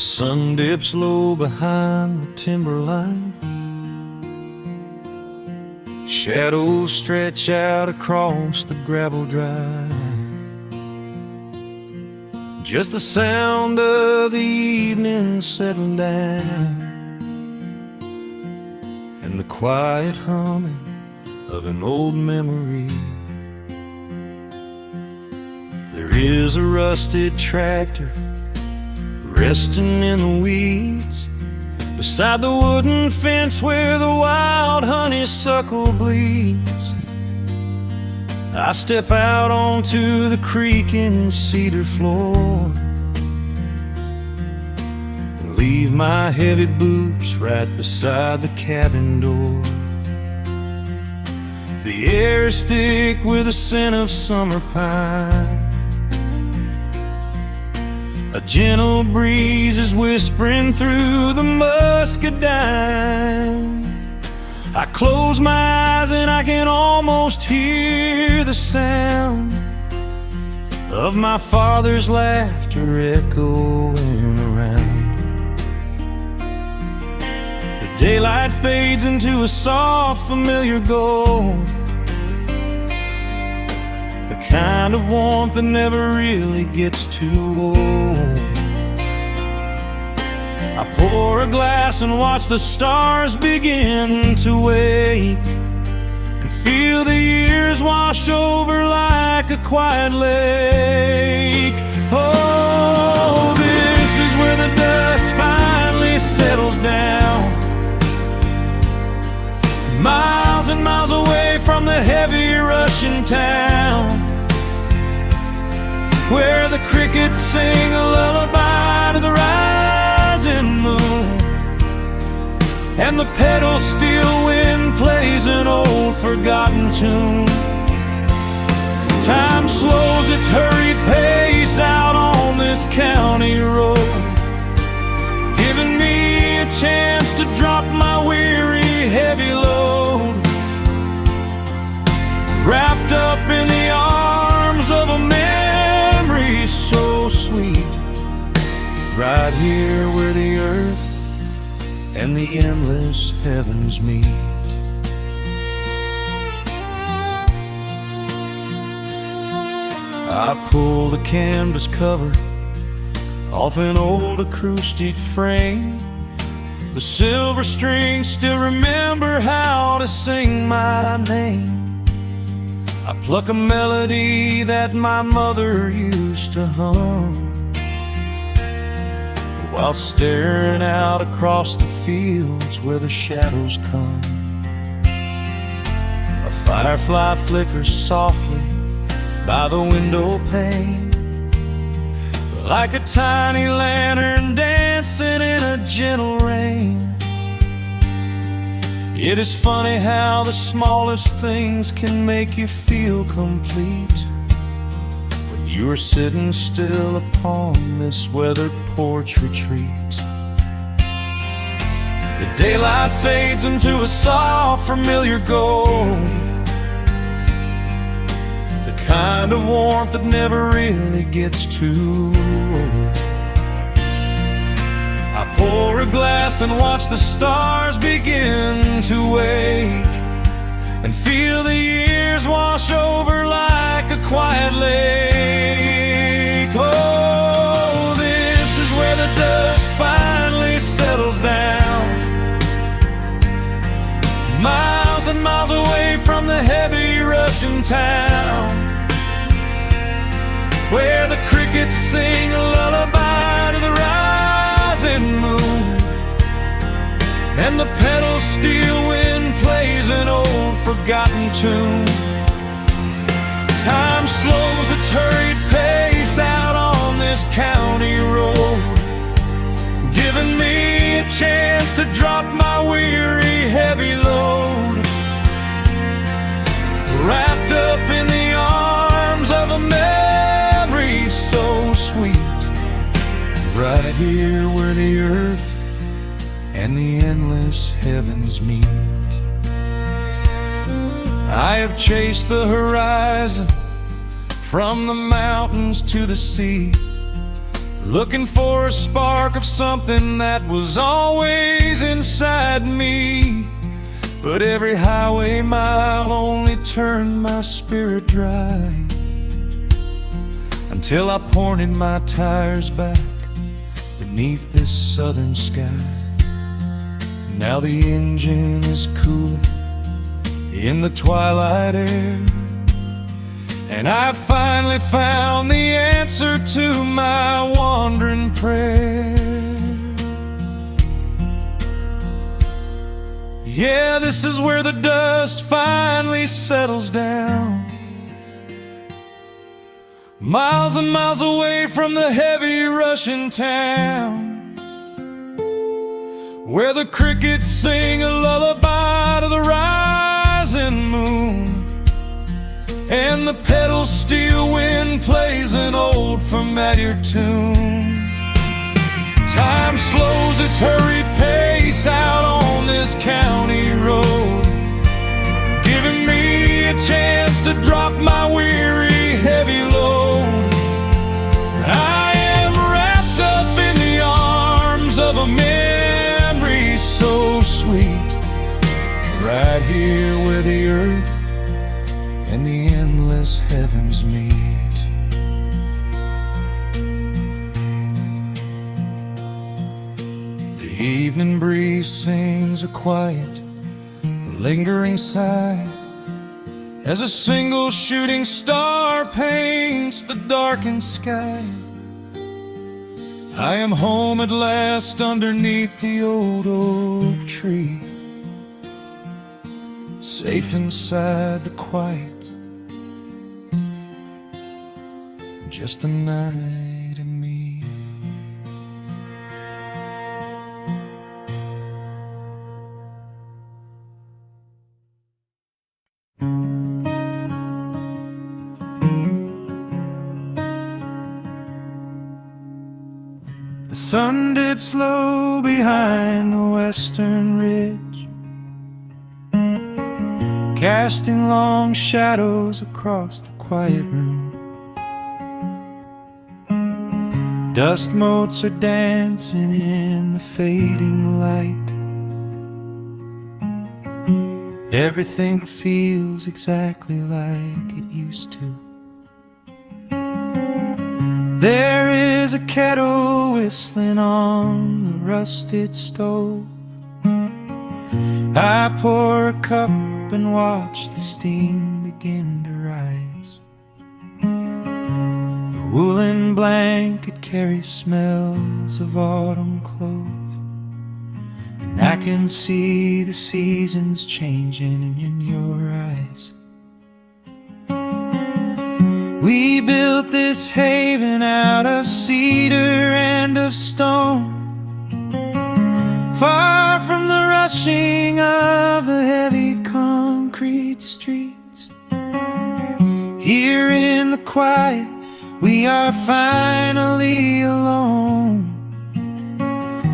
sun dips low behind the timberline. Shadows stretch out across the gravel drive. Just the sound of the evening settling down, and the quiet humming of an old memory. There is a rusted tractor resting in the weeds beside the wooden fence where the wild honeysuckle bleeds. I step out onto the creaking cedar floor and leave my heavy boots right beside the cabin door. The air is thick with the scent of summer pine. A gentle breeze is whispering through the muscadine. I close my eyes and I can almost hear the sound of my father's laughter echoing around. The daylight fades into a soft, familiar gold, the kind of warmth that never really gets too old. I pour a glass and watch the stars begin to wake, and feel the years wash over like a quiet lake. Oh, this is where the dust finally settles down, miles and miles away from the heavy Russian town, where the crickets sing a lullaby to the rising moon, and the pedal steel wind plays an old forgotten tune. Time slows its hurried pace out on this county road, giving me a chance to drop my weary heavy load, wrapped up in the arms of a memory so sweet, right here where the earth and the endless heavens meet. I pull the canvas cover off an old acoustic frame. The silver strings still remember how to sing my name. I pluck a melody that my mother used to hum while staring out across the fields where the shadows come. A firefly flickers softly by the window pane, like a tiny lantern dancing in a gentle rain. It is funny how the smallest things can make you feel complete when you are sitting still upon this weathered porch retreat. The daylight fades into a soft, familiar gold, the kind of warmth that never really gets too old. I pour a glass and watch the stars begin to wake, and feel the years wash over like a quiet lake. Oh, this is where the dust finally settles down, miles and miles away from the heavy Russian town, where the crickets sing a lullaby to the rising moon, and the pedal steel wind plays an old forgotten tune. Time slows its hurried pace out on this county road, giving me a chance to drop my weary heavy load, wrapped up in the arms of a memory so sweet, right here where the earth and the endless heavens meet. I have chased the horizon from the mountains to the sea, looking for a spark of something that was always inside me. But every highway mile only turned my spirit dry, until I pointed my tires back beneath this southern sky. Now the engine is cooling in the twilight air, and I finally found the answer to my wandering prayer. Yeah, this is where the dust finally settles down, miles and miles away from the heavy Russian town, where the crickets sing a lullaby to the rising moon, and the pedal steel wind plays an old familiar tune. Time slows its hurried pace out on this county road, giving me a chance to drop my weary, heavy load. I am wrapped up in the arms of a memory so sweet, right here where the earth and the endless heavens meet. The evening breeze sings a quiet, lingering sigh, as a single shooting star paints the darkened sky. I am home at last underneath the old oak tree, safe inside the quiet, just the night and me. The sun dips low behind the western ridge, casting long shadows across the quiet room. Dust motes are dancing in the fading light. Everything feels exactly like it used to. There is a kettle whistling on the rusted stove. I pour a cup and watch the steam begin to rise. The woolen blanket carries smells of autumn clove, and I can see the seasons changing in your eyes. We built this haven out of cedar and of stone, far from the rushing of the heavy concrete streets. Here in the quiet, we are finally alone,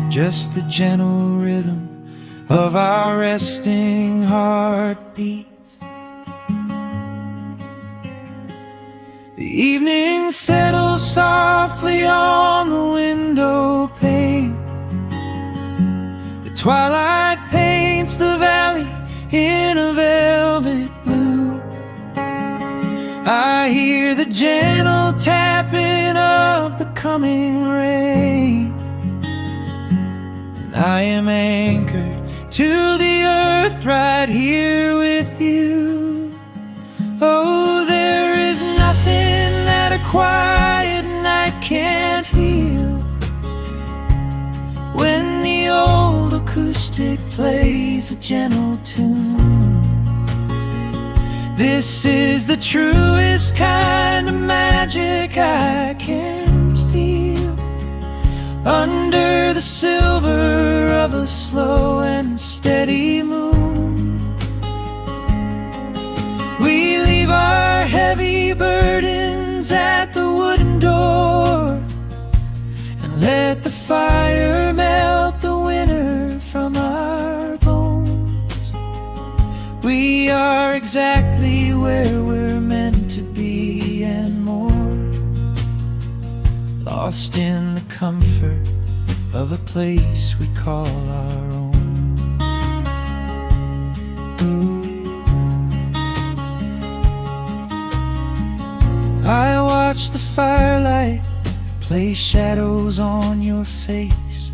just the gentle rhythm of our resting heartbeats. The evening settles softly on the window pane. The twilight paints the valley in a velvet blue. I hear the gentle tapping of the coming rain, and I am anchored to the earth right here with you. Oh, there is nothing that a quiet night can't heal, when the old acoustic plays a gentle tune. This is the truest kind of magic I can feel, under the silver of a slow and steady moon. We leave our heavy burdens at the wooden door, and let the fire melt the winter from our bones. We are exactly where we're meant to be and more, lost in the comfort of a place we call our own. I watch the firelight play shadows on your face.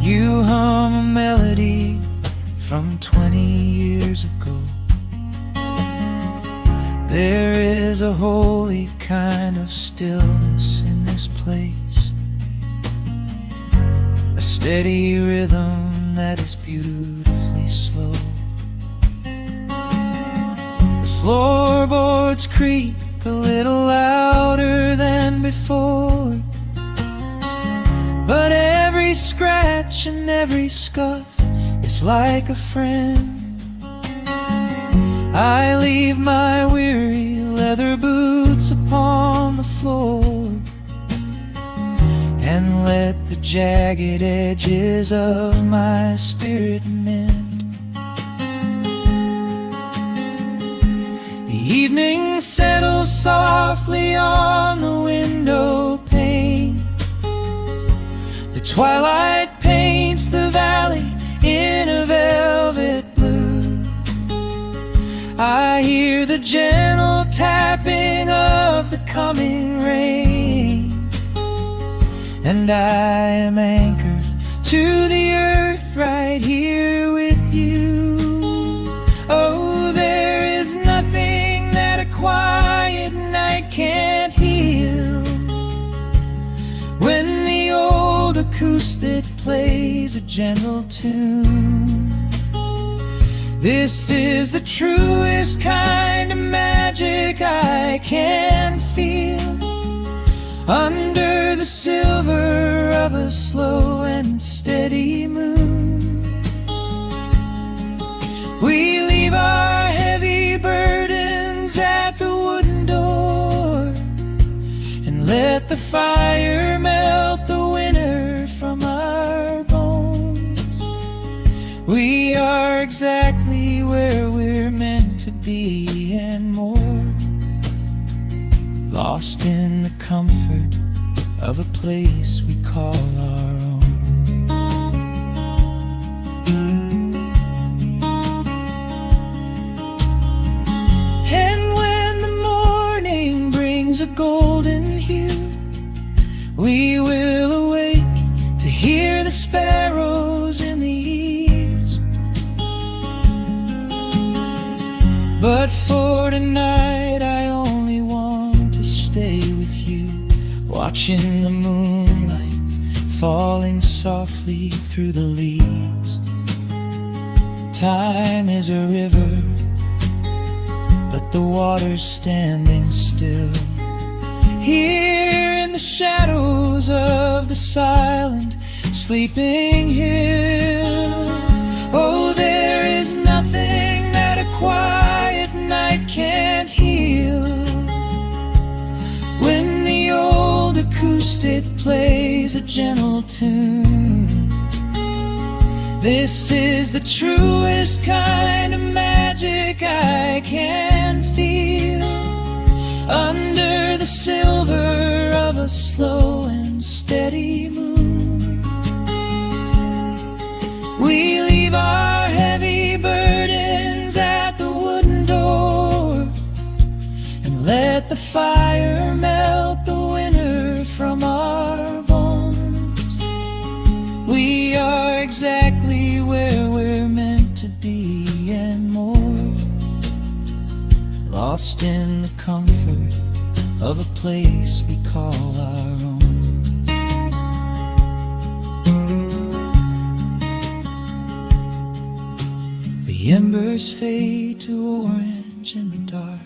You hum a melody from 20 years ago. There is a holy kind of stillness in this place, a steady rhythm that is beautifully slow. The floorboards creak a little louder than before, but every scratch and every scuff is like a friend. I leave my weary leather boots upon the floor and let the jagged edges of my spirit mend. The evening settles softly on the window pane. The twilight paints the valley in a velvet blue. I hear the gentle tapping of the coming rain, and I am anchored to the earth right here with you. Oh, there is nothing that a quiet night can't heal. When the old acoustic plays a gentle tune, this is the truest kind of magic I can feel. Under the silver of a slow and steady moon, we leave our heavy burdens at the wooden door and let the fire melt the winter from our bones. We are exactly where we're meant to be and more, lost in the comfort of a place we call our own. And when the morning brings a golden hue, we will awake to hear the sparrows in the eaves. But for tonight I only want to stay with you, watching the moonlight falling softly through the leaves. Time is a river, but the water's standing still. Here in the shadows of the silent sleeping hill, oh, there is nothing that a quiet night can't heal. When the old acoustic plays a gentle tune, this is the truest kind of magic I can feel. Under the silver of a slow and steady moon, we leave our heavy burdens at the wooden door and let the fire melt the winter from our bones. We are exactly where we're meant to be and more, lost in the comfort of a place we call our own. The embers fade to orange in the dark.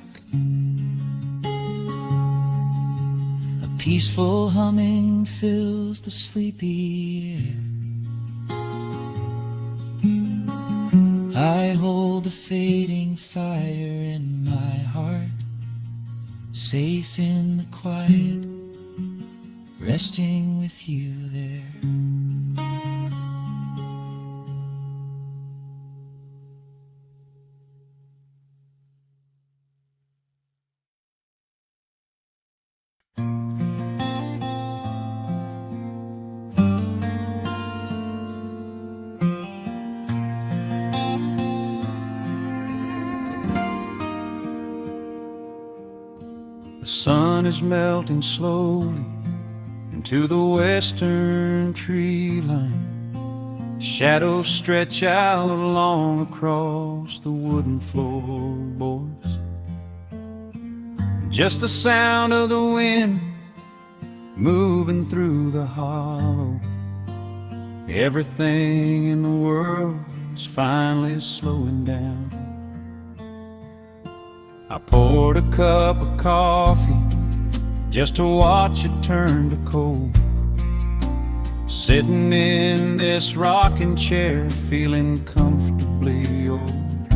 A peaceful humming fills the sleepy air. I hold the fading fire in my heart, safe in the quiet, resting with you there. sun is melting slowly into the western tree line. Shadows stretch out long across the wooden floorboards. Just the sound of the wind moving through the hollow. Everything in the world is finally slowing down. I poured a cup of coffee just to watch it turn to cold. Sitting in this rocking chair, feeling comfortably old.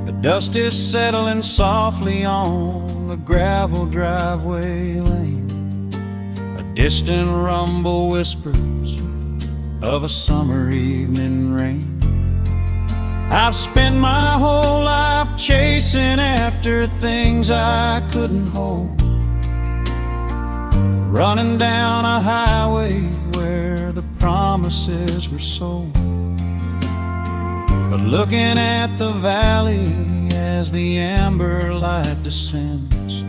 The dust is settling softly on the gravel driveway lane. A distant rumble whispers of a summer evening rain. I've spent my whole life chasing after things I couldn't hold, running down a highway where the promises were sold. But looking at the valley as the amber light descends,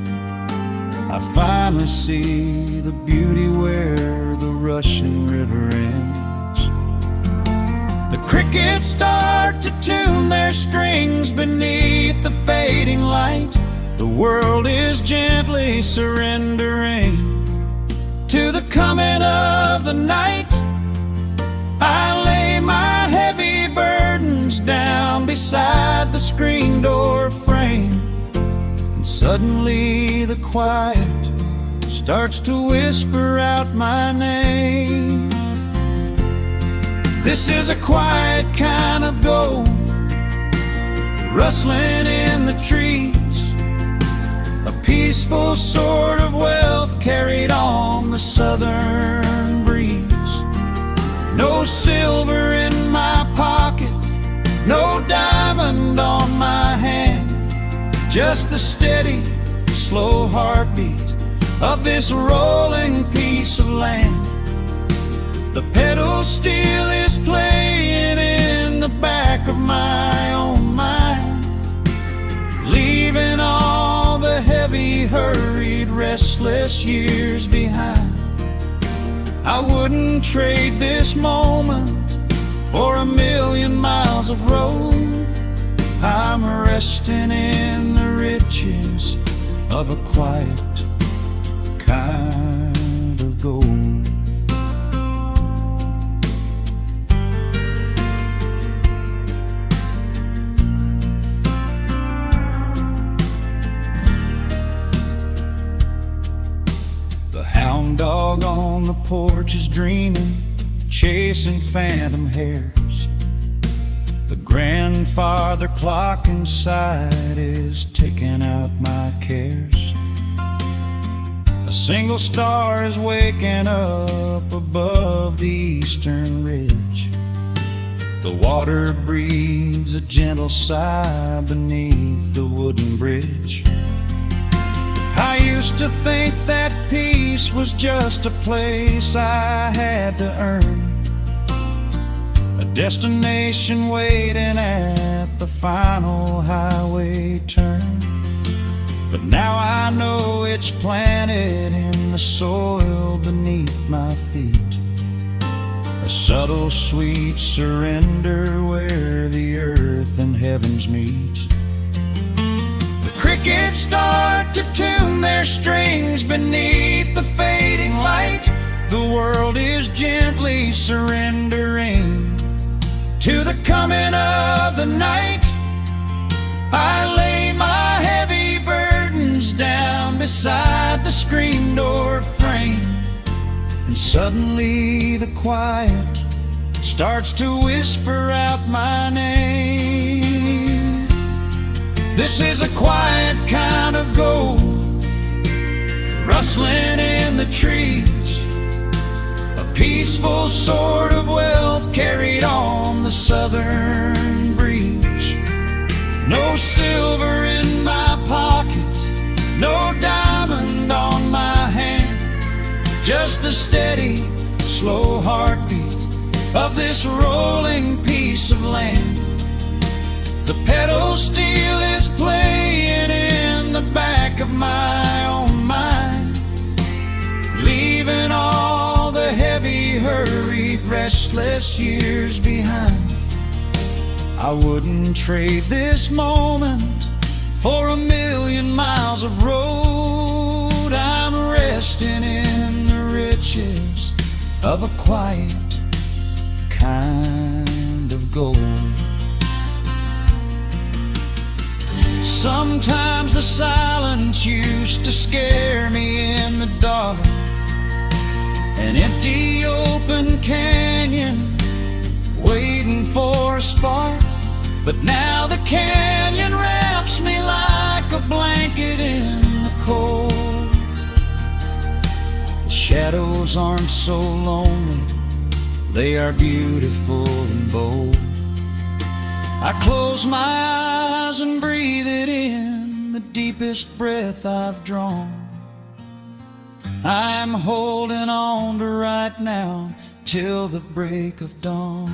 I finally see the beauty where the rushing river ends. The crickets start to tune their strings beneath the fading light. The world is gently surrendering to the coming of the night. I lay my heavy burdens down beside the screen door frame, and suddenly the quiet starts to whisper out my name. This is a quiet kind of gold, rustling in the trees, a peaceful sort of wealth carried on the southern breeze. No silver in my pocket, no diamond on my hand, just the steady, slow heartbeat of this rolling piece of land. The pedal steel is playing in the back of my own mind, leaving all the heavy, hurried, restless years behind. I wouldn't trade this moment for 1,000,000 miles of road. I'm resting in the riches of a quiet kind of gold. Hound dog on the porch is dreaming, chasing phantom hares. The grandfather clock inside is ticking out my cares. A single star is waking up above the eastern ridge. The water breathes a gentle sigh beneath the wooden bridge. I used to think that peace was just a place I had to earn, a destination waiting at the final highway turn. But now I know it's planted in the soil beneath my feet, a subtle sweet surrender where the earth and heavens meet. Crickets start to tune their strings beneath the fading light. The world is gently surrendering to the coming of the night. I lay my heavy burdens down beside the screen door frame, and suddenly the quiet starts to whisper out my name. This is a quiet kind of gold, rustling in the trees, a peaceful sort of wealth carried on the southern breeze. No silver in my pocket, no diamond on my hand, just the steady, slow heartbeat of this rolling piece of land. The pedal steel is playing in the back of my my own mind, leaving all the heavy, hurried, restless years behind. I wouldn't trade this moment for 1,000,000 miles of road. I'm resting in the riches of a quiet kind of gold. Sometimes the silence used to scare me in the dark, an empty open canyon waiting for a spark. But now the canyon wraps me like a blanket in the cold. The shadows aren't so lonely, they are beautiful and bold. I close my eyes and breathe it in, the deepest breath I've drawn. I'm holding on to right now till the break of dawn.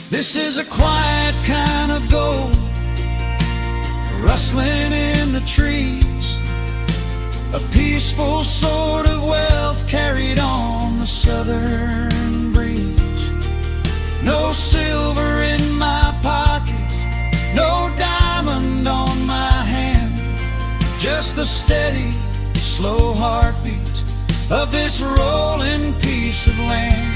This is a quiet kind of gold, rustling in the trees, a peaceful sort of wealth carried on the southern breeze. No silver in my pockets, no diamond on my hand, just the steady, slow heartbeat of this rolling piece of land.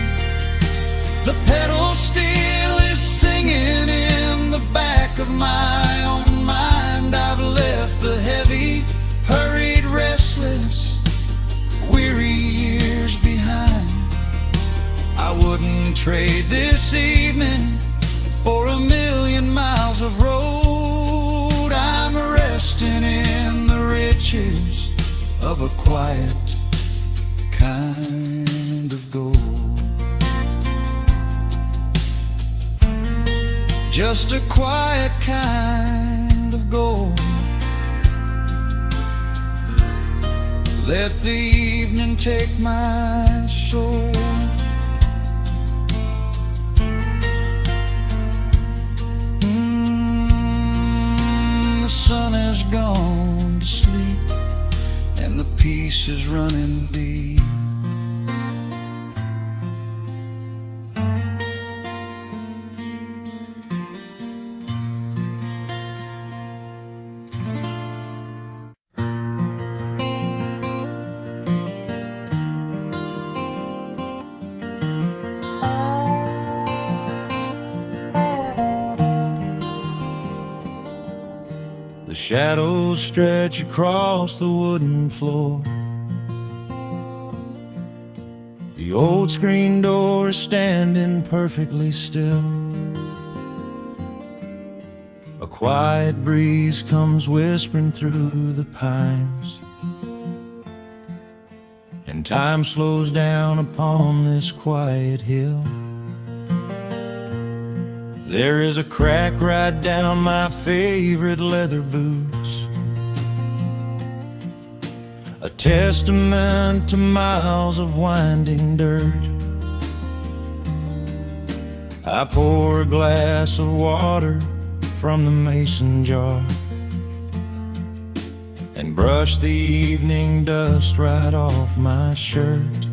The pedal steel is singing in the back of my own mind. I've left the heavy, hurried, restless, weary years behind. I wouldn't trade this evening for 1,000,000 miles of road. I'm resting in the riches of a quiet kind of gold. Just a quiet kind of gold. Let the evening take my soul. The sun has gone to sleep and the peace is running deep. The shadows stretch across the wooden floor. The old screen door is standing perfectly still. A quiet breeze comes whispering through the pines, and time slows down upon this quiet hill. There is a crack right down my favorite leather boots, a testament to miles of winding dirt. I pour a glass of water from the mason jar and brush the evening dust right off my shirt.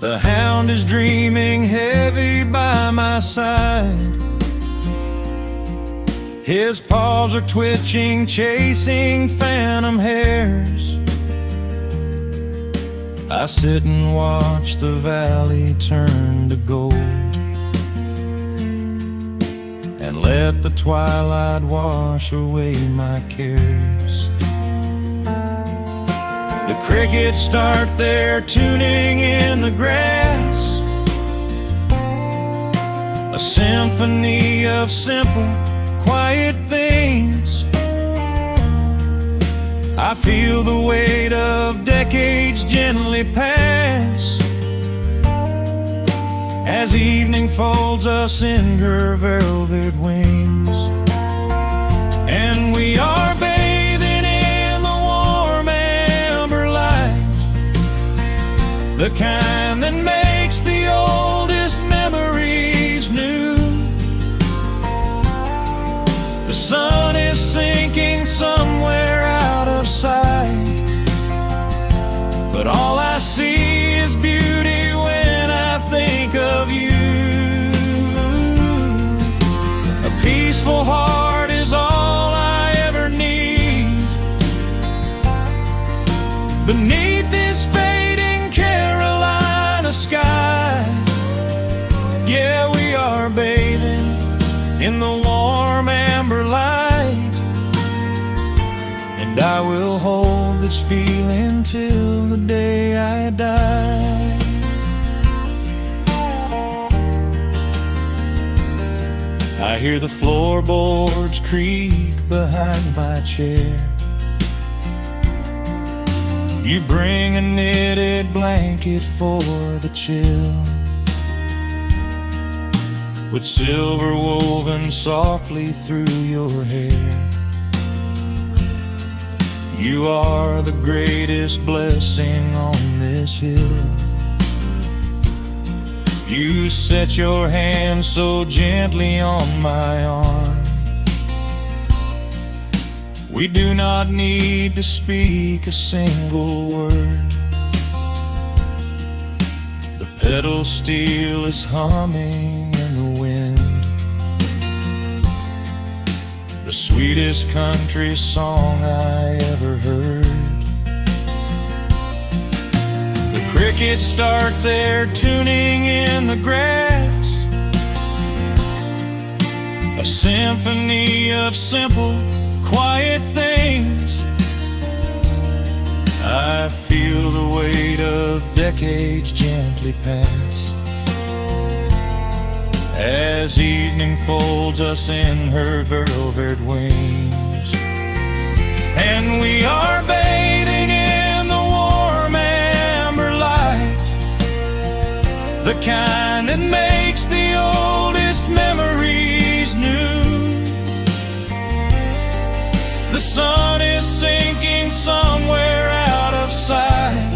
The hound is dreaming heavy by my side. His paws are twitching, chasing phantom hares. I sit and watch the valley turn to gold and let the twilight wash away my cares. The crickets start their tuning in the grass, a symphony of simple, quiet things. I feel the weight of decades gently pass as evening folds us in her velvet wings. And we are bathing in the warm amber light, the kind that makes the oldest memories new. The sun is this feeling till the day I die. I hear the floorboards creak behind my chair. You bring a knitted blanket for the chill, with silver woven softly through your hair. You are the greatest blessing on this hill. You set your hand so gently on my arm. We do not need to speak a single word. The pedal steel is humming in the wind, the sweetest country song I ever heard. The crickets start their tuning in the grass, a symphony of simple, quiet things. I feel the weight of decades gently pass, as evening folds us in her velvet wings. And we are bathing in the warm amber light, the kind that makes the oldest memories new. The sun is sinking somewhere out of sight,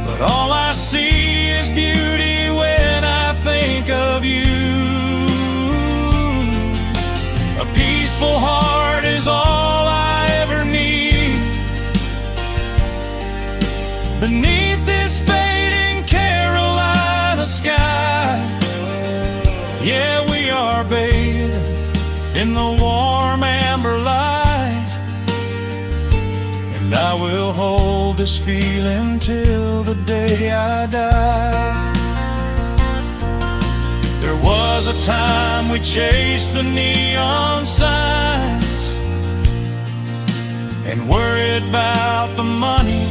but all I see is beauty when I think of you. A peaceful heart is all I ever need. Beneath this fading Carolina sky, yeah, we are bathing in the warm amber light. And I will hold this feeling till the day I die. There was a time we chased the neon signs and worried about the money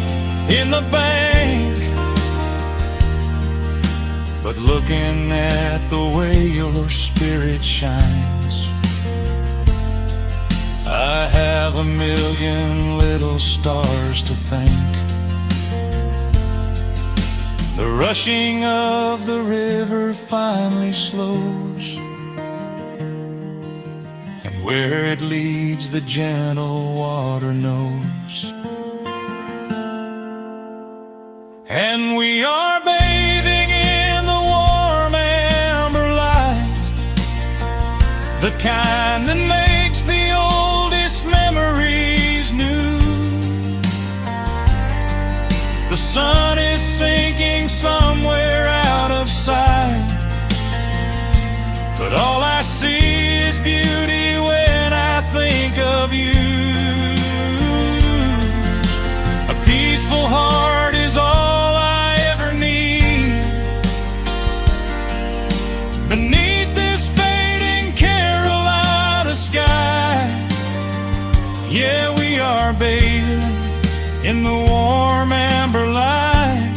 in the bank. But looking at the way your spirit shines, I have a million little stars to thank. The rushing of the river finally slows, and where it leads the gentle water knows. And we are bathing in the warm amber light, the kind that makes the oldest memories new. The sun is sinking somewhere out of sight, but all I see is beauty when I think of you. A peaceful heart is all I ever need. Beneath this fading Carolina sky, yeah, we are bathing in the warm amber light.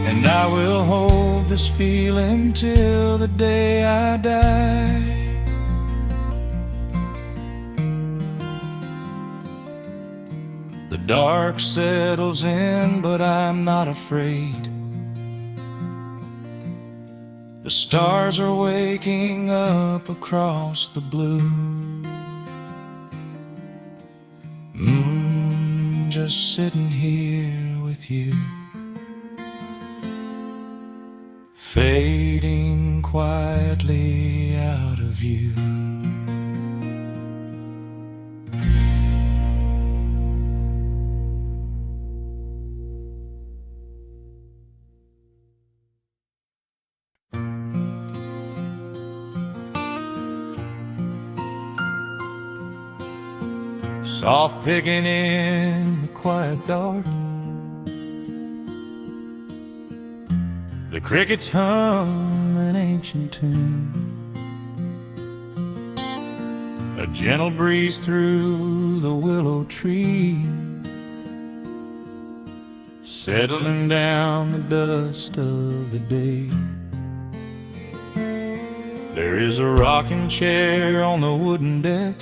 And I will hold this feeling till the day I die. The dark settles in, but I'm not afraid. The stars are waking up across the blue. Just sitting here with you, fading quietly out of view. Soft picking in the quiet dark, the crickets hum an ancient tune. a gentle breeze through the willow tree, settling down the dust of the day. There is a rocking chair on the wooden deck,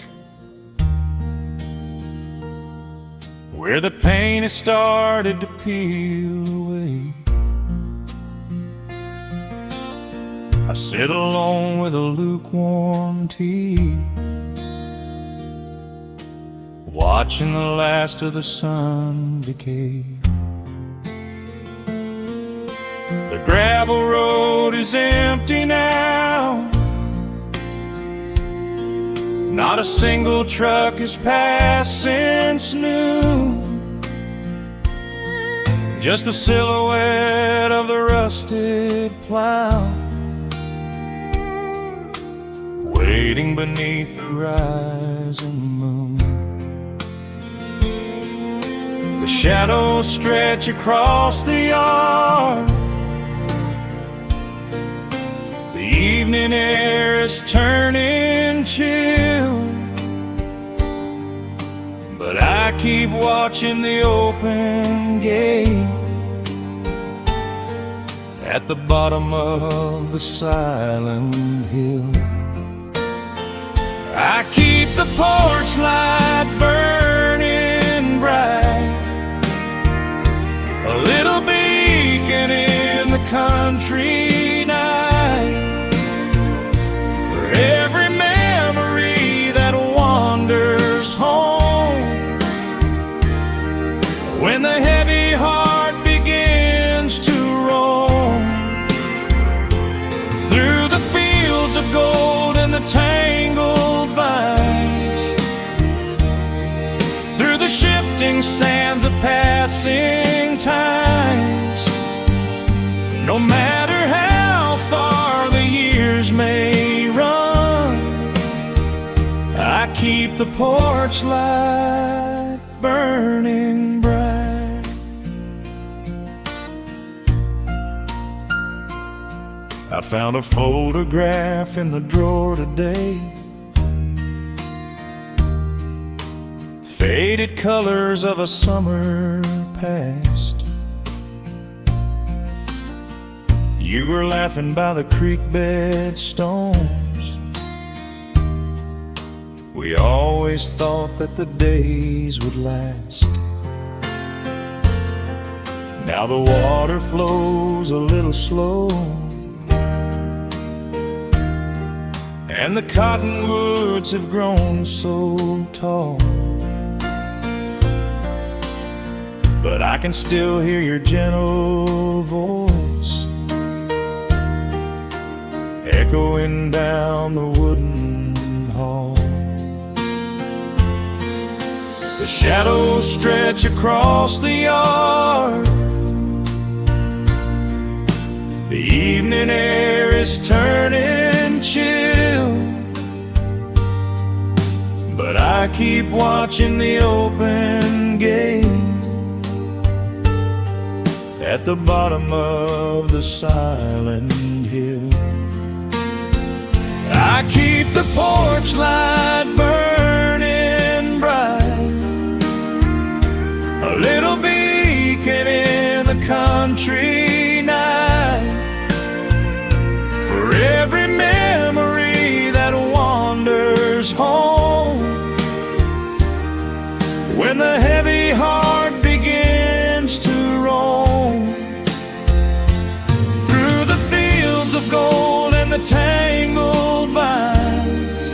where the paint has started to peel away. I sit alone with a lukewarm tea, watching the last of the sun decay. The gravel road is empty now, not a single truck has passed since noon, just the silhouette of the rusted plow, waiting beneath the rising moon. The shadows stretch across the yard, the evening air is turning chill, but I keep watching the open gate at the bottom of the silent hill. I keep the porch light burning bright, a little beacon in the country night, for every memory that wanders home, when the heavy heart begins to roam through the fields of gold and the tangled vines, through the shifting sands of passing times. No matter how far the years may run, I keep the porch light burning bright. I found a photograph in the drawer today, faded colors of a summer past. You were laughing by the creek bed stones. We always thought that the days would last. Now the water flows a little slow, and the cottonwoods have grown so tall, but I can still hear your gentle voice echoing down the wooden hall. The shadows stretch across the yard, the evening air is turning chill, but I keep watching the open gate at the bottom of the silent hill. I keep the porch light burning bright, a little beacon in the country night, for every memory that wanders home, when the heavy heart begins to roam through the fields of gold and the tangled vines,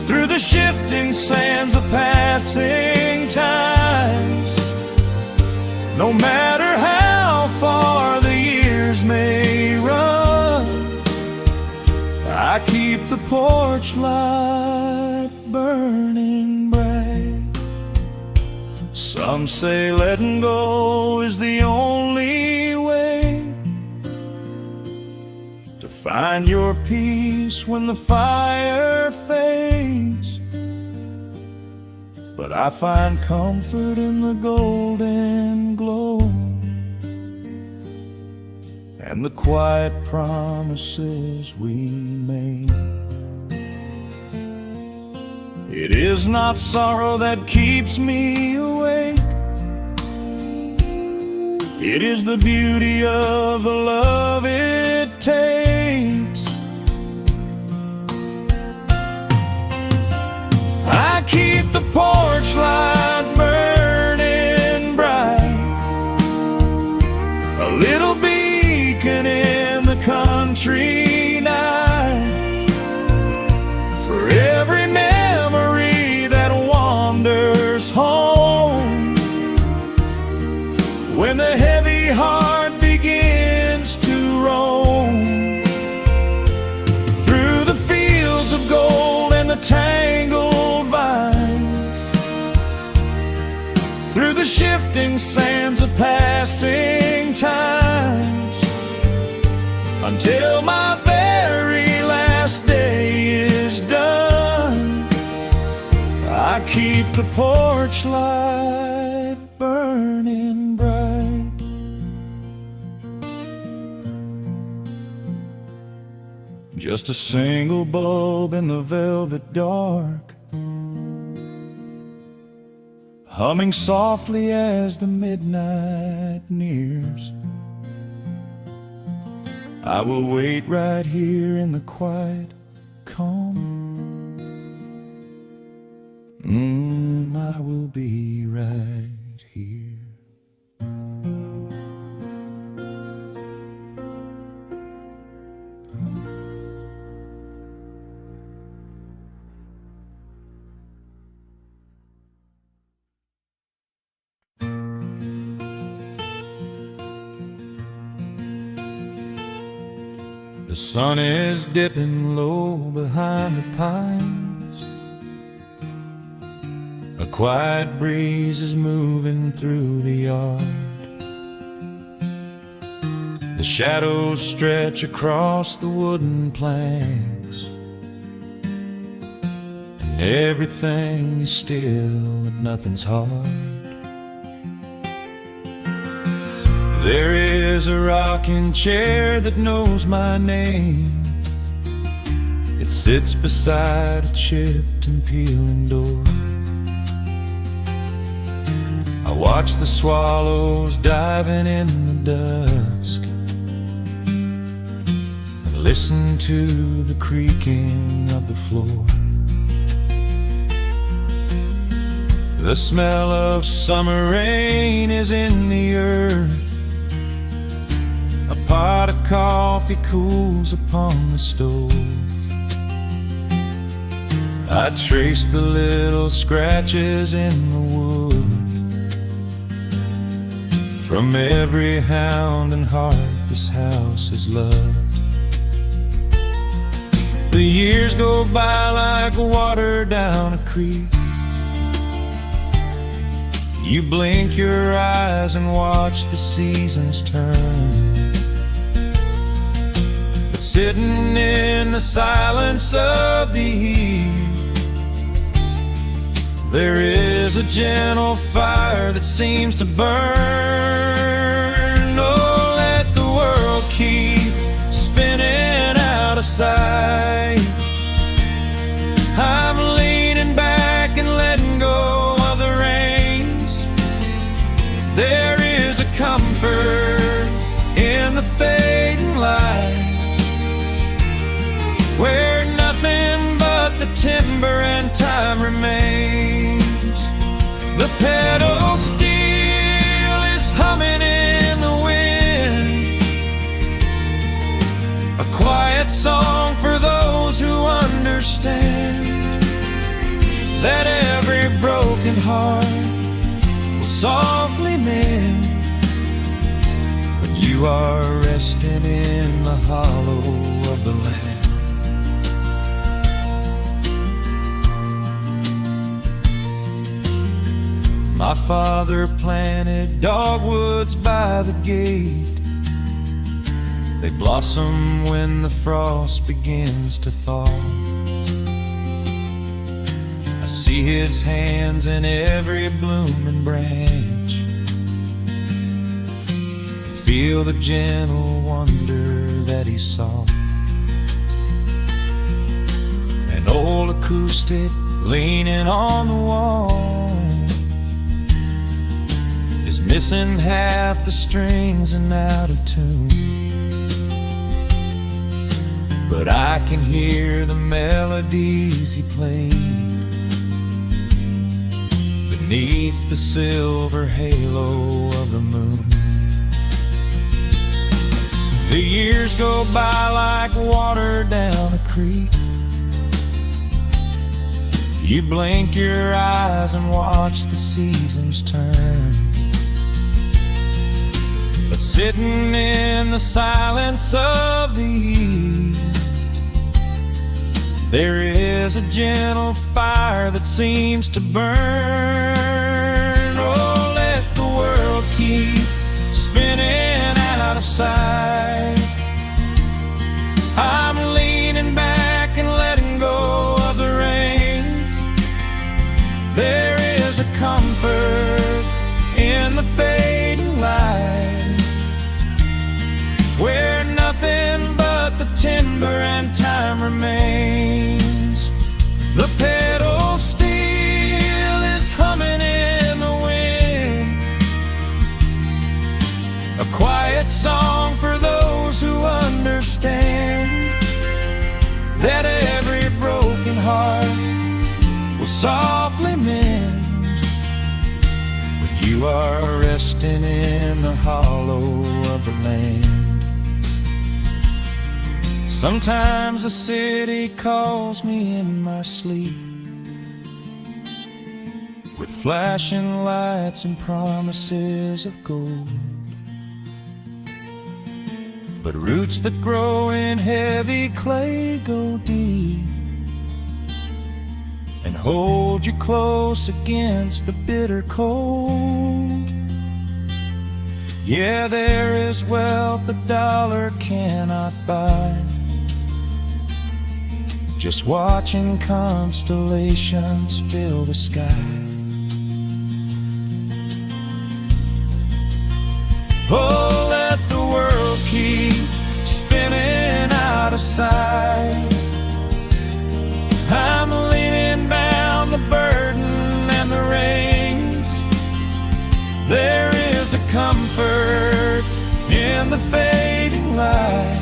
through the shifting sands of passing times. No matter how far the years may run, I keep the porch light burning bright. Some say letting go is the only way to find your peace when the fire fades, but I find comfort in the golden glow and the quiet promises we made. It is not sorrow that keeps me awake. It is the beauty of the love it takes. I keep the porch light burning bright, a little beacon in the country night, for every memory that wanders home. When the heavy heart begins to roam through the fields of gold and the tangled vines, through the shifting sands of passing times, until my very last day is done, I keep the porch light burning bright. Just a single bulb in the velvet dark, humming softly as the midnight nears. I will wait right here in the quiet calm. I will be right here. The sun is dipping low behind the pines. A quiet breeze is moving through the yard. The shadows stretch across the wooden planks, and everything is still and nothing's hard. There is a rocking chair that knows my name. It sits beside a chipped and peeling door. I watch the swallows diving in the dusk, and listen to the creaking of the floor. The smell of summer rain is in the earth. A pot of coffee cools upon the stove. I trace the little scratches in the wood from every hound and heart this house has loved. The years go by like water down a creek. You blink your eyes and watch the seasons turn. Sitting in the silence of the eve, there is a gentle fire that seems to burn. Oh, let the world keep spinning out of sight. I'm leaning back and letting go of the reins. There is a comfort in the fading light, where nothing but the timber and time remains. The pedal steel is humming in the wind, a quiet song for those who understand that every broken heart will softly mend when you are resting in the hollow of the land. My father planted dogwoods by the gate. They blossom when the frost begins to thaw. I see his hands in every blooming branch, and feel the gentle wonder that he saw. An old acoustic leaning on the wall, is missing half the strings and out of tune. But I can hear the melodies he played beneath the silver halo of the moon. The years go by like water down a creek. You blink your eyes and watch the seasons turn. But sitting in the silence of the eve, there is a gentle fire that seems to burn. Oh, let the world keep spinning out of sight. I'm leaning back and letting go of the reins. There is a comfort in the fading light, where nothing but the timber and time remains. The pedal steel is humming in the wind, a quiet song for those who understand that every broken heart will softly mend when you are resting in the hollow of the land. Sometimes the city calls me in my sleep, with flashing lights and promises of gold. But roots that grow in heavy clay go deep and hold you close against the bitter cold. Yeah, there is wealth a dollar cannot buy, just watching constellations fill the sky. Oh, let the world keep spinning out of sight. I'm leaning down the burden and the reins. There is a comfort in the fading light,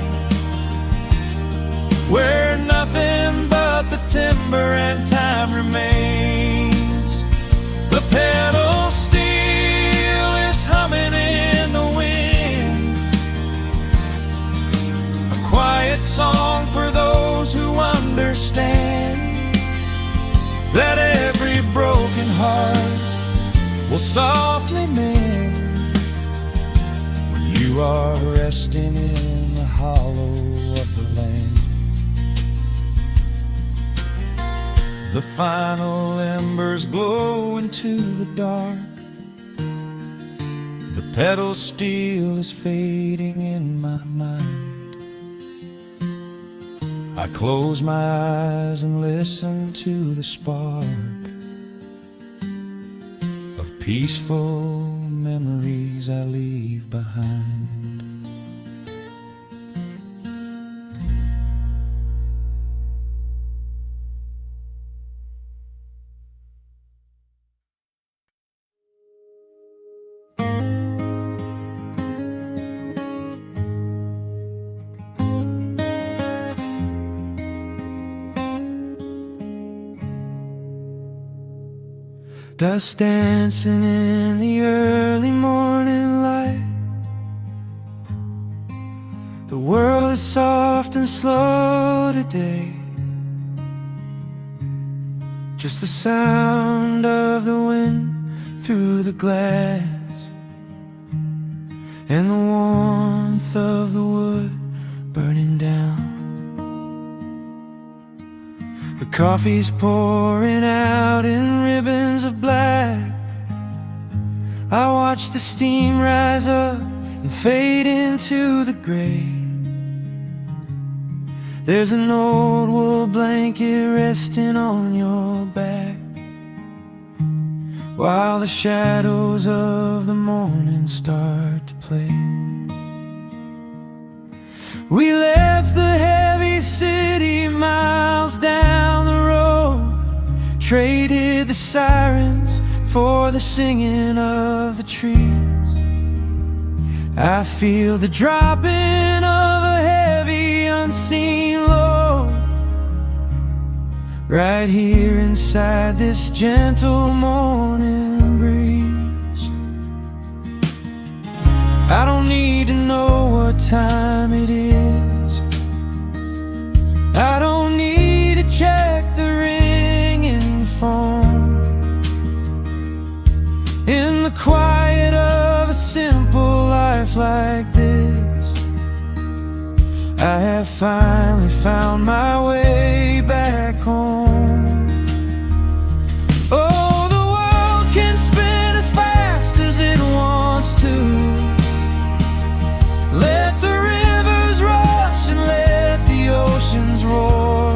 where nothing but the timber and time remains. The pedal steel is humming in the wind, a quiet song for those who understand that every broken heart will softly mend when you are resting in the hollow of the land. The final embers glow into the dark. The pedal steel is fading in my mind. I close my eyes and listen to the spark of peaceful memories I leave behind. Dust dancing in the early morning light. The world is soft and slow today. Just the sound of the wind through the glass, and the warmth of the wood burning down. The coffee's pouring out in ribbons of black. I watch the steam rise up and fade into the gray. There's an old wool blanket resting on your back, while the shadows of the morning start to play. We left the heavy city miles down the road, the sirens for the singing of the trees. I feel the dropping of a heavy unseen load right here inside this gentle morning breeze. I don't need to know what time it is. I don't need to check the ringing phone. In the quiet of a simple life like this, I have finally found my way back home. Oh, the world can spin as fast as it wants to. Let the rivers rush and let the oceans roar.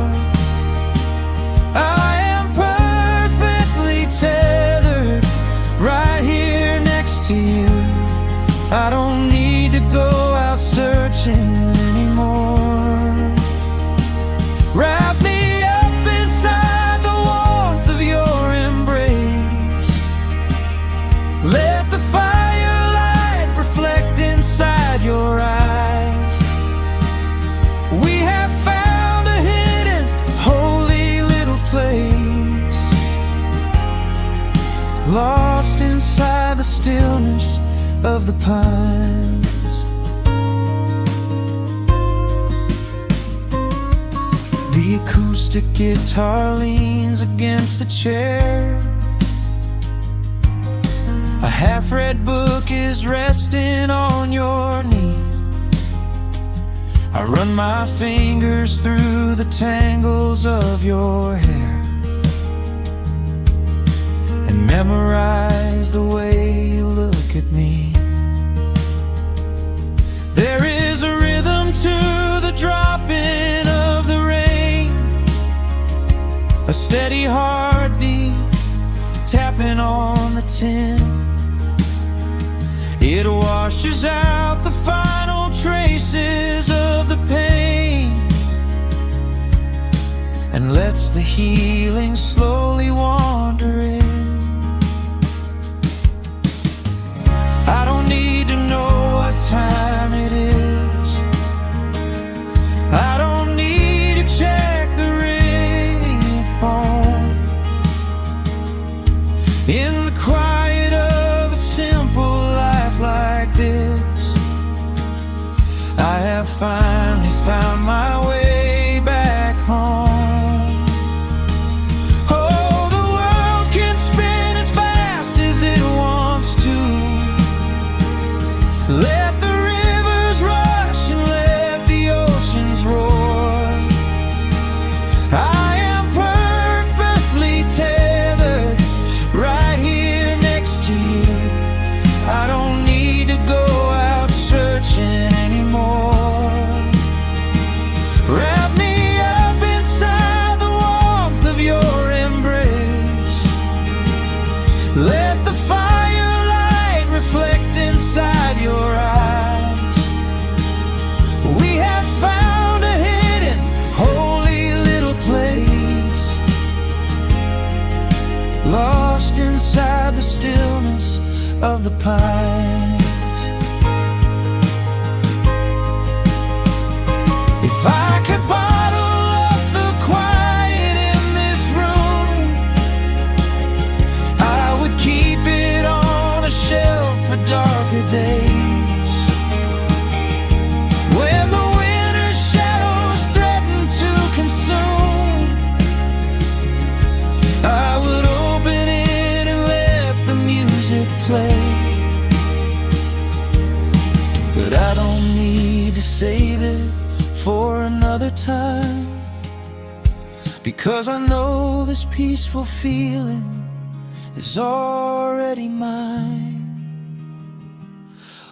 I am perfectly tethered right here next to you. I don't need to go out searching anymore. Wrap me up inside the warmth of your embrace. Let the firelight reflect inside your eyes. We have found a hidden, holy little place, lost inside the stillness of the pines. The acoustic guitar leans against the chair. A half-read book is resting on your knee. I run my fingers through the tangles of your hair and memorize the way you look at me. There is a rhythm to the dropping of the rain, a steady heartbeat tapping on the tin. It washes out the final traces of the pain and lets the healing slowly wander in. I don't need to know what time it is. I don't need to check the ringing phone. In the quiet of a simple life like this, I have finally found my way back home. Oh, the world can spin as fast as it wants to. Let the rivers rush and let the oceans roar. I am perfectly tethered right here next to you. I don't need to go out searching anymore. Wrap me up inside the warmth of your embrace. Let the firelight reflect inside your eyes. We have found a hidden, holy little place, lost inside the stillness of the pines. If I could bottle up the quiet in this room, I would keep it on a shelf for darker days. When the winter's shadows threaten to consume, I would open it and let the music play. But I don't need to save it for another time, because I know this peaceful feeling is already mine.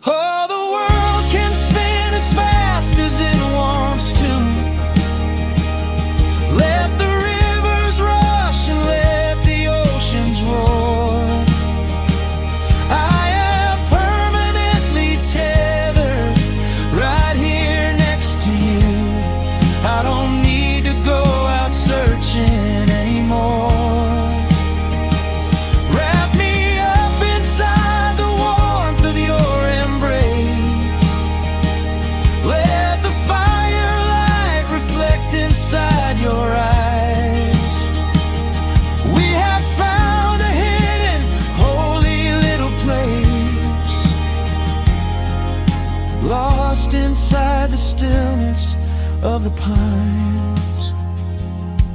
Oh, the world can spin as fast as it wants to. Let the rivers rush and let the oceans roar. I am permanently tethered right here next to you. I don't need to go out searching anymore. lost inside the stillness of the pines.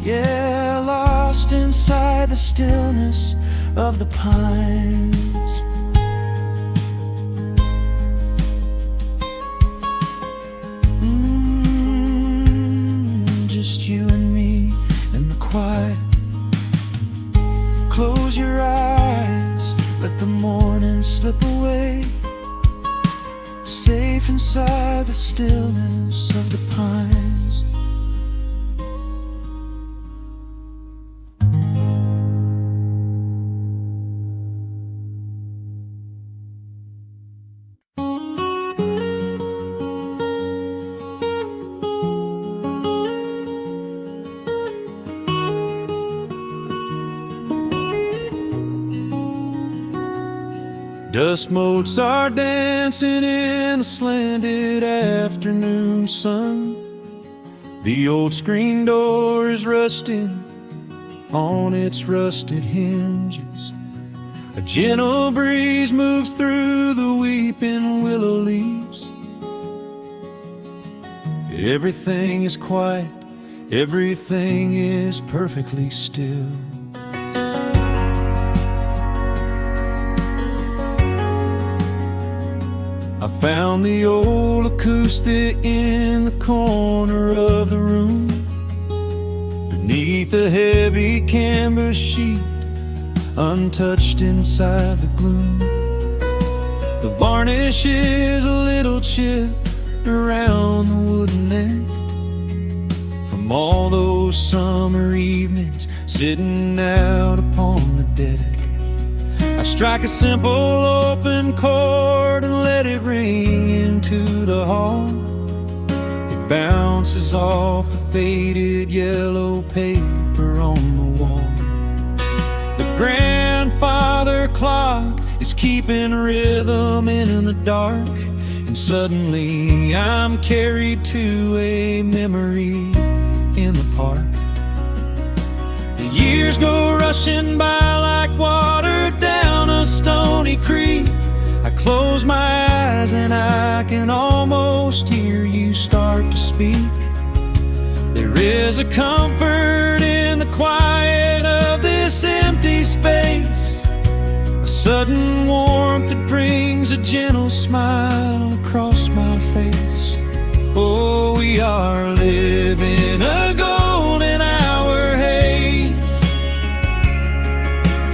Yeah, lost inside the stillness of the pines. Just you and me in the quiet. Close your eyes, let the morning slip away, safe inside the stillness of the pines. Dust motes are dancing in the slanted afternoon sun. The old screen door is rusting on its rusted hinges. A gentle breeze moves through the weeping willow leaves. Everything is quiet, everything is perfectly still. I found the old acoustic in the corner of the room, beneath a heavy canvas sheet, untouched inside the gloom. The varnish is a little chipped around the wooden neck, from all those summer evenings sitting out upon the deck. I strike a simple open chord and let it ring into the hall. It bounces off the faded yellow paper on the wall. The grandfather clock is keeping rhythm in the dark, and suddenly I'm carried to a memory in the park. The years go rushing by like water down a stony creek. I close my eyes and I can almost hear you start to speak. There is a comfort in the quiet of this empty space, a sudden warmth that brings a gentle smile across my face. Oh, we are living a golden hour haze,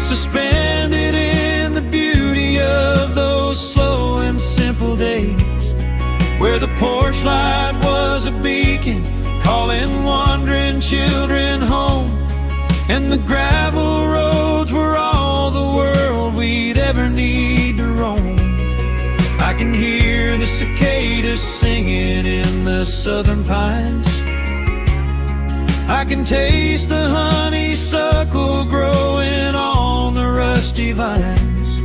suspended in the beauty of those slow and simple days, where the porch light was a beacon calling wandering children home, and the gravel roads were all the world we'd ever need to roam. I can hear the cicadas singing in the southern pines. I can taste the honeysuckle growing on the rusty vines.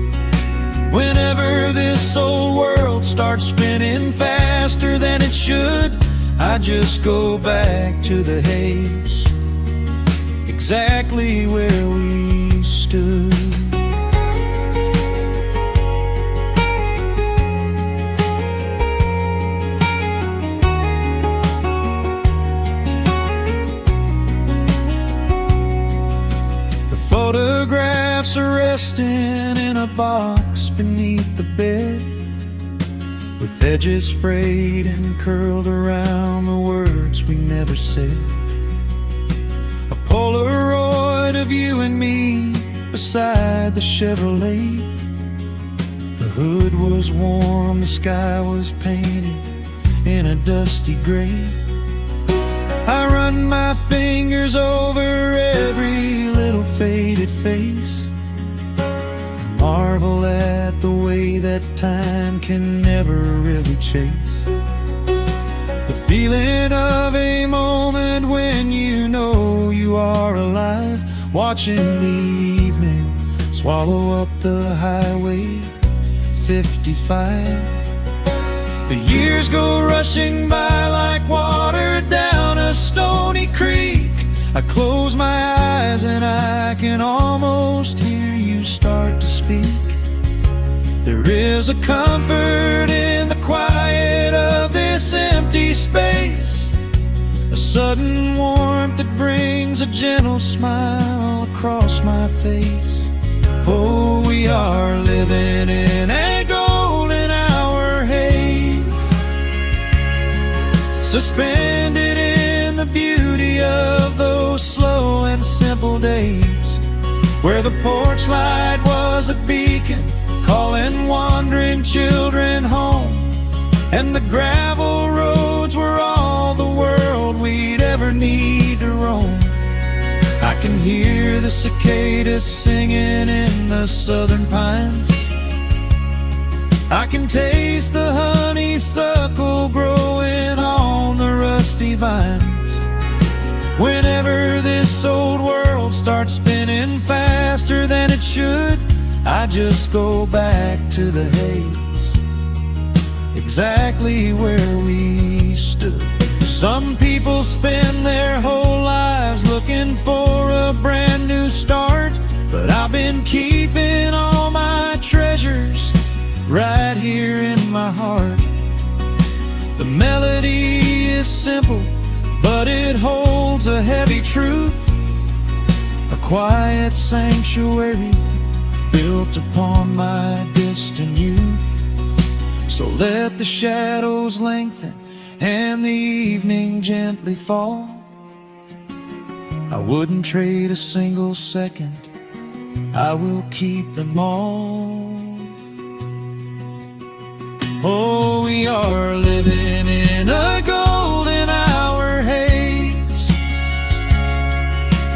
Whenever this old world starts spinning faster than it should, I just go back to the haze, exactly where we stood. Photographs are resting in a box beneath the bed, with edges frayed and curled around the words we never said. A Polaroid of you and me beside the Chevrolet. The hood was warm, the sky was painted in a dusty gray. I run my fingers over every little faded face, marvel at the way that time can never really chase. The feeling of a moment when you know you are alive, watching the evening swallow up the highway 55. The years go rushing by like water down a stony creek. I close my eyes and I can almost hear you start to speak. There is a comfort in the quiet sudden warmth that brings a gentle smile across my face. Oh, we are living in a golden hour haze, suspended in the beauty of those slow and simple days, where the porch light was a beacon calling wandering children home, and the gravel roads were all the world we'd ever need to roam. I can hear the cicadas singing in the southern pines. I can taste the honeysuckle growing on the rusty vines. Whenever this old world starts spinning faster than it should, I just go back to the haze, exactly where we stood. Some people spend their whole lives looking for a brand new start, but I've been keeping all my treasures right here in my heart. The melody is simple, but it holds a heavy truth, a quiet sanctuary built upon my distant youth. So let the shadows lengthen and the evening gently fall. I wouldn't trade a single second, I will keep them all. Oh, we are living in a golden hour haze,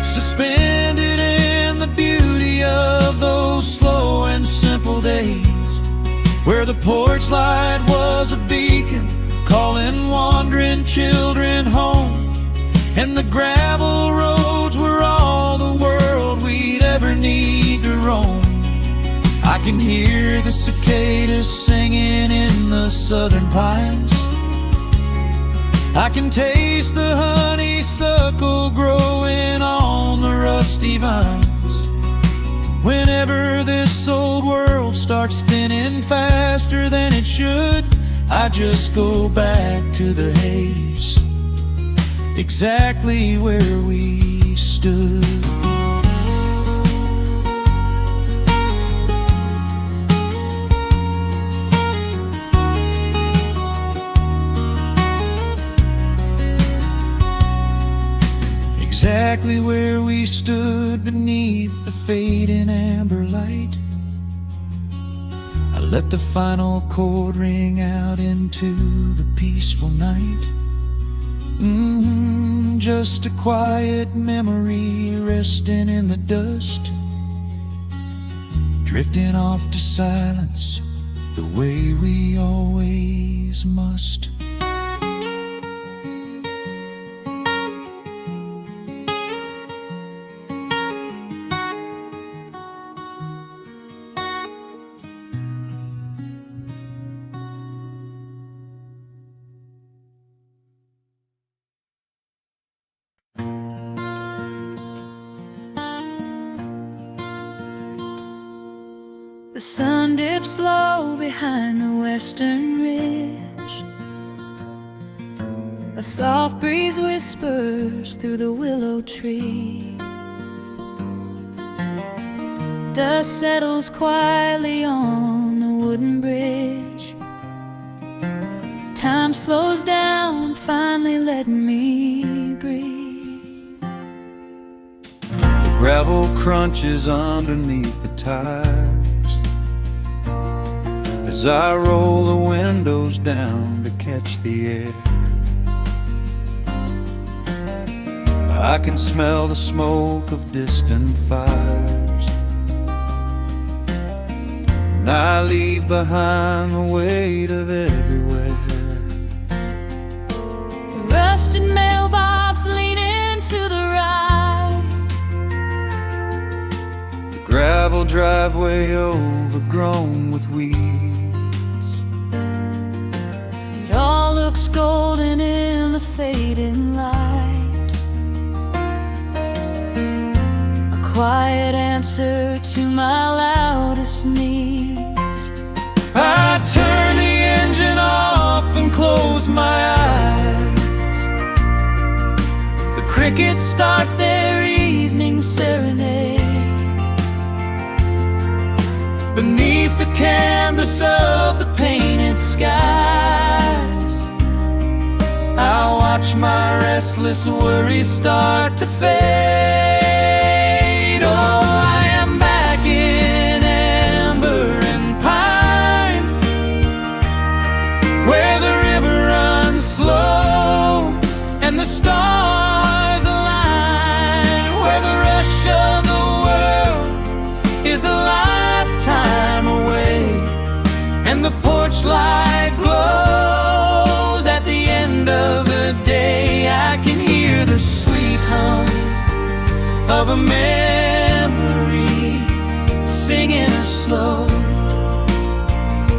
suspended in the beauty of those slow and simple days, where the porch light was a beacon calling wandering children home, and the gravel roads were all the world we'd ever need to roam. I can hear the cicadas singing in the southern pines. I can taste the honeysuckle growing on the rusty vines. Whenever this old world starts spinning faster than it should, I just go back to the haze, exactly where we stood. Exactly where we stood beneath the fading amber light. I let the final chord ring out into the peaceful night. Just a quiet memory resting in the dust, drifting off to silence the way we always must. The sun dips low behind the western ridge. A soft breeze whispers through the willow tree. Dust settles quietly on the wooden bridge. Time slows down, finally letting me breathe. The gravel crunches underneath the tires as I roll the windows down to catch the air. I can smell the smoke of distant fires, and I leave behind the weight of everywhere. The rusted mailbox leaning to the right, The gravel driveway overgrown with weeds. it all looks golden in the fading light. A quiet answer to my loudest needs. I turn the engine off and close my eyes, crickets start their evening serenade. Beneath the canvas of the painted skies, I'll watch my restless worries start to fade. Oh, I am back in amber and pine, where the river runs slow and the stars align, where the rush of the world is a lifetime away, and the porch light glows at the end of the day. I can hear the sweet hum of a memory singing a slow,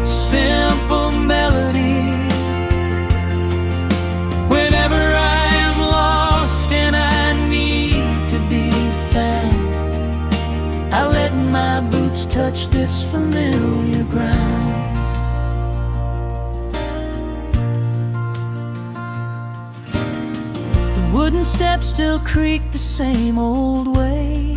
simple melody. Whenever I am lost and I need to be found, I let my boots touch this familiar ground. The wooden steps still creak the same old way,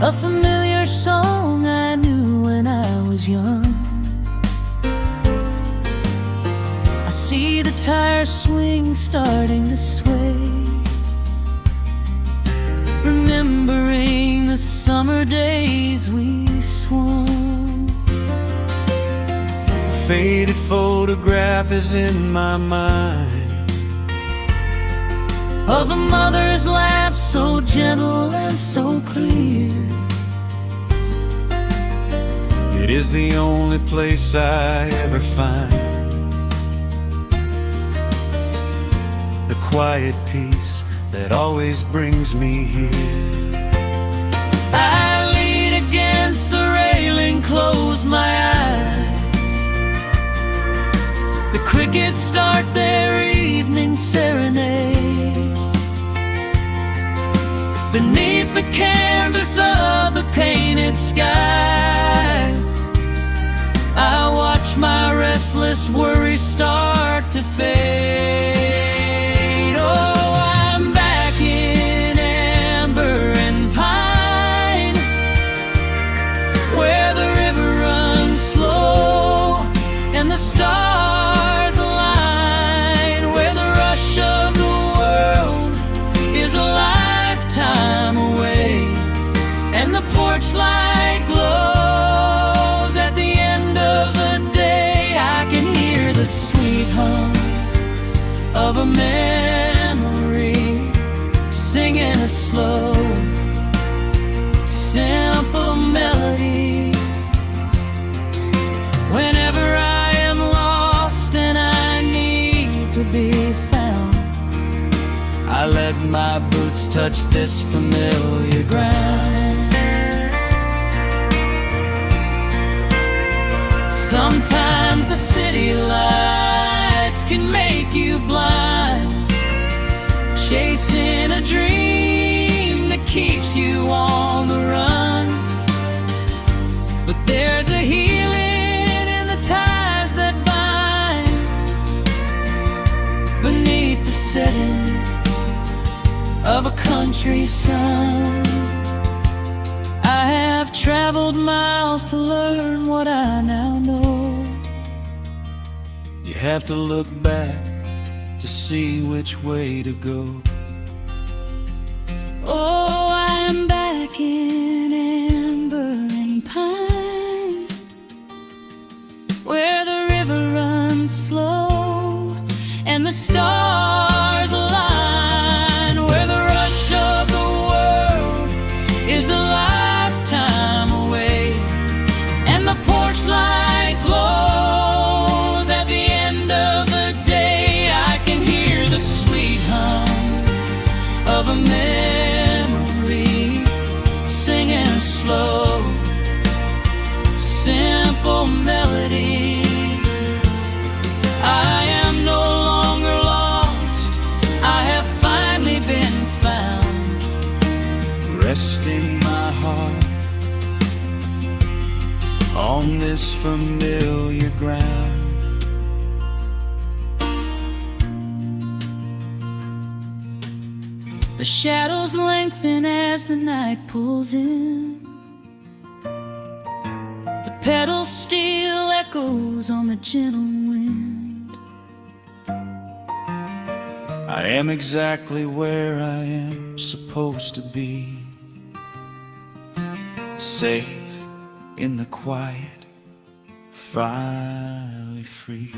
a familiar song I knew when I was young. I see the tires swing starting to sway, remembering the summer days we swung. A faded photograph is in my mind of a mother's laugh so gentle and so clear. It is the only place I ever find the quiet peace that always brings me here. I lean against the railing, close my eyes. The crickets start their evening serenade. Beneath the canvas of the painted skies, I watch my restless worries start to fade. Oh, I'm back in amber and pine, where the river runs slow and the stars align, where the rush of the world is a lifetime away, and the porch light glows at the end of the day. I can hear the sweet hum of a memory singing a slow, simple melody. Whenever I am lost and I need to be found, I let my boots touch this familiar ground. Sometimes the city lights can make you blind, chasing a dream that keeps you on the run. But there's a healing in the ties that bind beneath the setting of a country sun. I have traveled miles to learn what I now know. You have to look back to see which way to go. Oh, I'm back in amber and pine, where the river runs slow and the stars align, where the rush of the world is a lifetime away, and the porch light glows at the end of the day. I can hear the sweet hum of a memory singing a slow, simple melody. I am no longer lost, I have finally been found, Resting my heart on this familiar ground. The shadows lengthen as the night pulls in. The pedal steel echoes on the gentle wind. I am exactly where I am supposed to be, safe in the quiet, finally free.